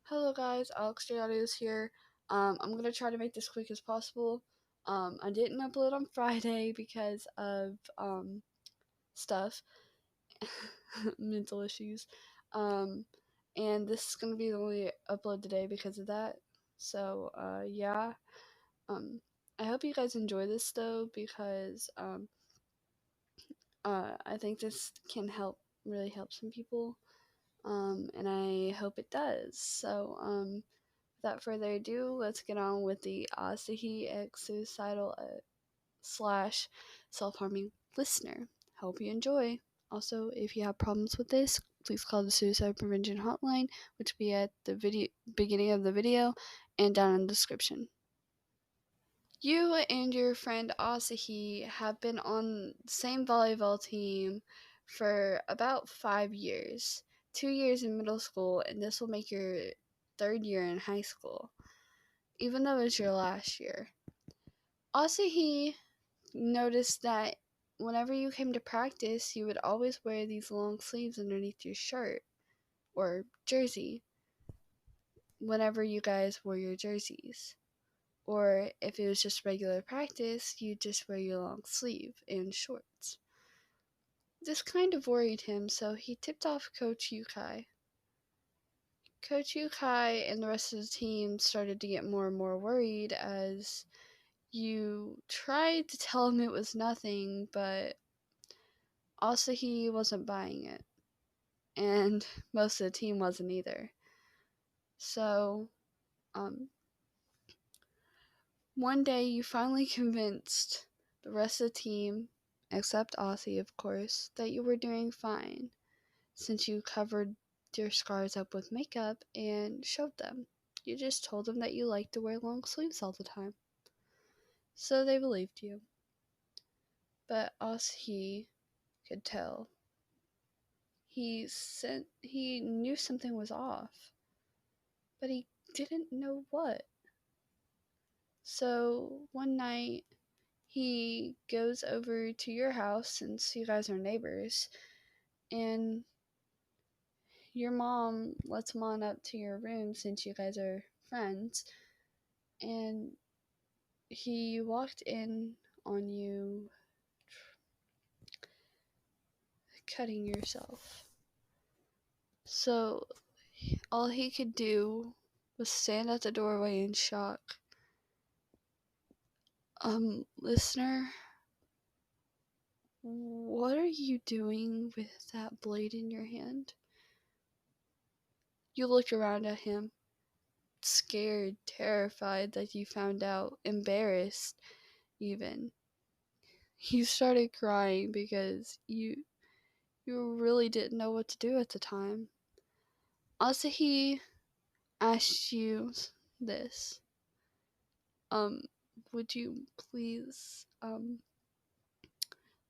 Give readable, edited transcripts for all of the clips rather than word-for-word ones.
Hello guys, Alex J Audio is here. I'm gonna try to make this quick as possible. I didn't upload on Friday because of stuff, mental issues. Um, and this is gonna be the only upload today because of that. So yeah. Um, I hope you guys enjoy this though because I think this can really help some people. And I hope it does. So without further ado, let's get on with the Asahi X Suicidal slash self-harming listener. Hope you enjoy. Also, if you have problems with this, please call the Suicide Prevention Hotline, which will be at the beginning of the video and down in the description. You and your friend Asahi have been on the same volleyball team for about 5 years. 2 years in middle school, and this will make your third year in high school, even though it's your last year. Asahi noticed that whenever you came to practice, you would always wear these long sleeves underneath your shirt or jersey whenever you guys wore your jerseys. Or if it was just regular practice, you'd just wear your long sleeve and shorts. This kind of worried him, so he tipped off Coach Yukai. Coach Yukai and the rest of the team started to get more and more worried as you tried to tell him it was nothing, but also he wasn't buying it. And most of the team wasn't either. So, one day you finally convinced the rest of the team, except Aussie of course, that you were doing fine, since you covered your scars up with makeup and showed them. You just told them that you liked to wear long sleeves all the time. So they believed you. But Aussie could tell. He knew something was off, but he didn't know what. So one night he goes over to your house since you guys are neighbors, and your mom lets him on up to your room since you guys are friends, and he walked in on you cutting yourself. So all he could do was stand at the doorway in shock. Listener, what are you doing with that blade in your hand? You looked around at him, scared, terrified that you found out, embarrassed even. You started crying because you really didn't know what to do at the time. Asahi asked you this. Would you please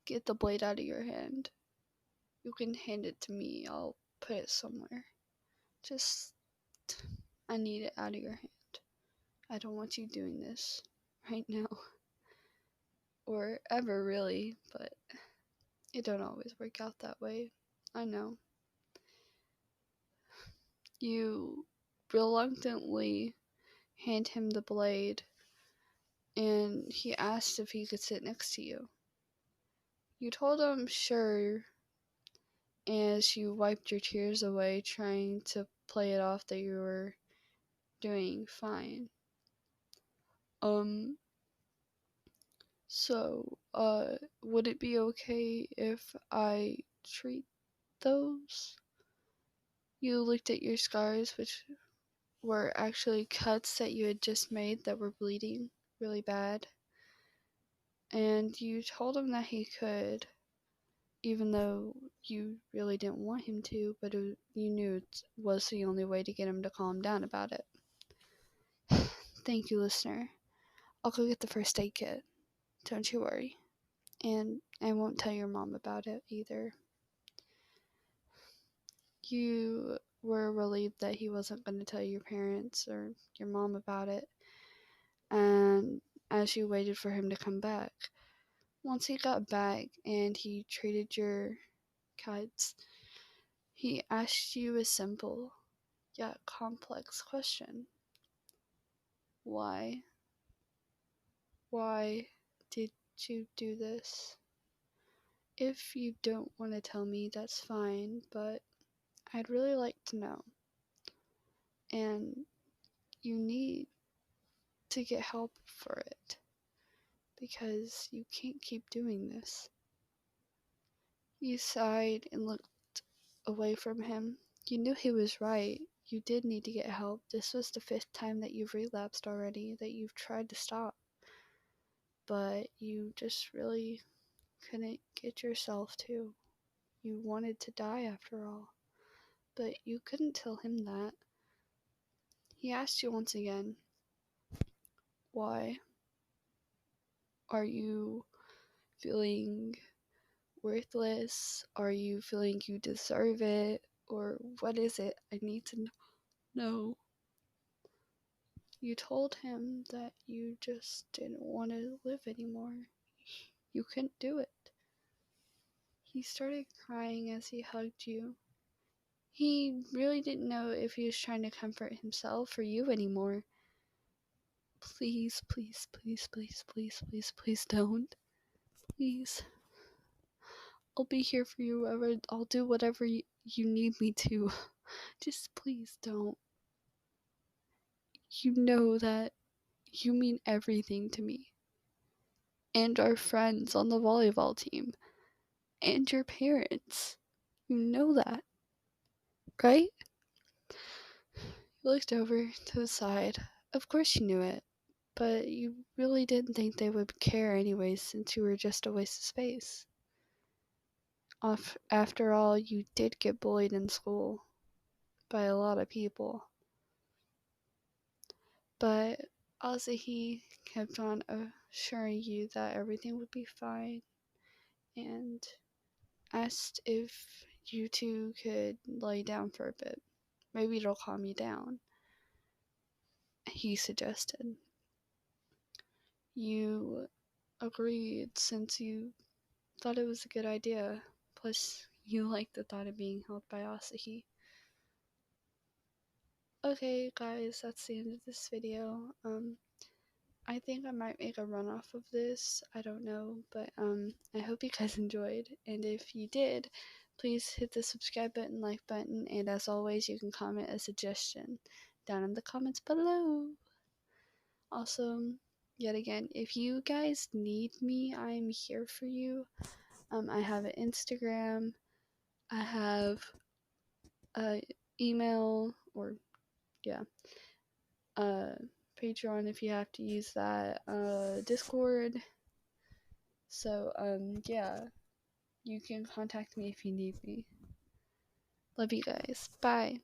get the blade out of your hand? You can hand it to me. I'll put it somewhere. Just I need it out of your hand. I don't want you doing this right now. Or ever really, but it don't always work out that way. I know. You reluctantly hand him the blade, and he asked if he could sit next to you. You told him sure, as you wiped your tears away, trying to play it off that you were doing fine. Would it be okay if I treat those? You looked at your scars, which were actually cuts that you had just made that were bleeding really bad. And you told him that he could, even though you really didn't want him to, but you knew it was the only way to get him to calm down about it. Thank you, listener. I'll go get the first aid kit. Don't you worry. And I won't tell your mom about it either. You were relieved that he wasn't going to tell your parents or your mom about it. And as you waited for him to come back, once he got back and he treated your cuts, he asked you a simple complex question. Why? Why did you do this? If you don't want to tell me, that's fine, but I'd really like to know. And you need to get help for it, because you can't keep doing this. You sighed and looked away from him. You knew he was right. You did need to get help. This was the 5th time that you've relapsed already, that you've tried to stop. But you just really couldn't get yourself to. You wanted to die after all. But you couldn't tell him that. He asked you once again, why? Are you feeling worthless? Are you feeling you deserve it? Or what is it? I need to know. You told him that you just didn't want to live anymore. You couldn't do it. He started crying as he hugged you. He really didn't know if he was trying to comfort himself or you anymore. Please, please, please, please, please, please, please don't. Please. I'll be here for you. I'll do whatever you need me to. Just please don't. You know that you mean everything to me. And our friends on the volleyball team. And your parents. You know that, right? You looked over to the side. Of course you knew it. But you really didn't think they would care anyways, since you were just a waste of space. After all, you did get bullied in school by a lot of people. But Asahi kept on assuring you that everything would be fine, and asked if you two could lay down for a bit. Maybe it'll calm you down, he suggested. You agreed since you thought it was a good idea. Plus, you liked the thought of being held by Asahi. Okay, guys, that's the end of this video. I think I might make a runoff of this. I don't know, but I hope you guys enjoyed. And if you did, please hit the subscribe button, like button, and as always, you can comment a suggestion down in the comments below. Also, yet again, if you guys need me, I'm here for you. I have an Instagram. I have a email, or Patreon if you have to use that, Discord. So, you can contact me if you need me. Love you guys. Bye.